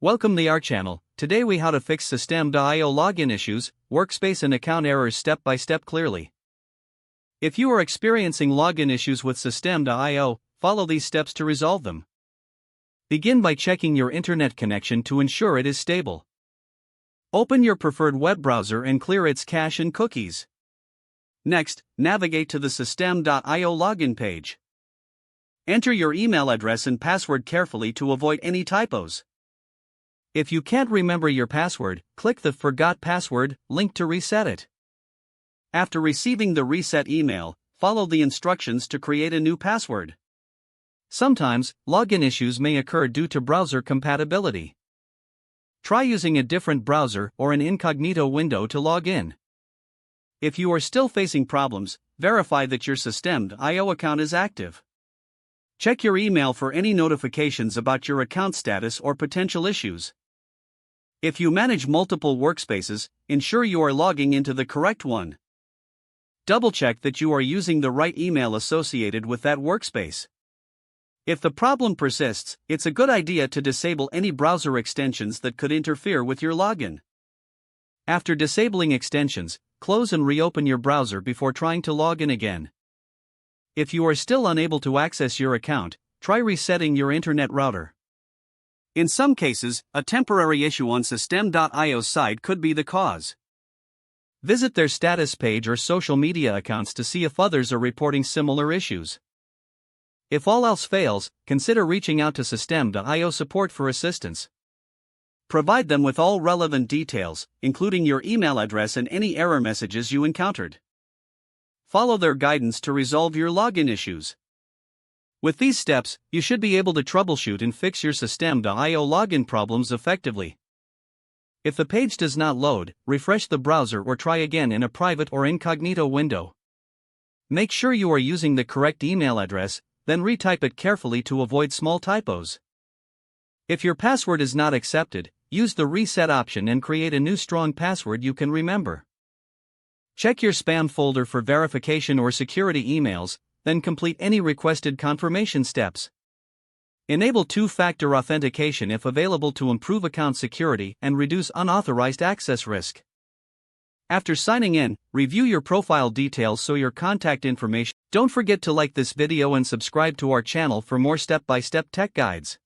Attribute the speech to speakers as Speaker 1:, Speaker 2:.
Speaker 1: Welcome to our channel. Today we how to fix System.io login issues, workspace and account errors step by step clearly. If you are experiencing login issues with System.io, follow these steps to resolve them. Begin by checking your internet connection to ensure it is stable. Open your preferred web browser and clear its cache and cookies. Next, navigate to the System.io login page. Enter your email address and password carefully to avoid any typos. If you can't remember your password, click the Forgot Password link to reset it. After receiving the reset email, follow the instructions to create a new password. Sometimes, login issues may occur due to browser compatibility. Try using a different browser or an incognito window to log in. If you are still facing problems, verify that your System.io account is active. Check your email for any notifications about your account status or potential issues. If you manage multiple workspaces, ensure you are logging into the correct one. Double-check that you are using the right email associated with that workspace. If the problem persists, it's a good idea to disable any browser extensions that could interfere with your login. After disabling extensions, close and reopen your browser before trying to log in again. If you are still unable to access your account, try resetting your internet router. In some cases, a temporary issue on System.io's side could be the cause. Visit their status page or social media accounts to see if others are reporting similar issues. If all else fails, consider reaching out to System.io support for assistance. Provide them with all relevant details, including your email address and any error messages you encountered. Follow their guidance to resolve your login issues. With these steps, you should be able to troubleshoot and fix your System.io login problems effectively. If the page does not load, refresh the browser or try again in a private or incognito window. Make sure you are using the correct email address, then retype it carefully to avoid small typos. If your password is not accepted, use the reset option and create a new strong password you can remember. Check your spam folder for verification or security emails, then complete any requested confirmation steps. Enable two-factor authentication if available to improve account security and reduce unauthorized access risk. After signing in, review your profile details so your contact information. Don't forget to like this video and subscribe to our channel for more step-by-step tech guides.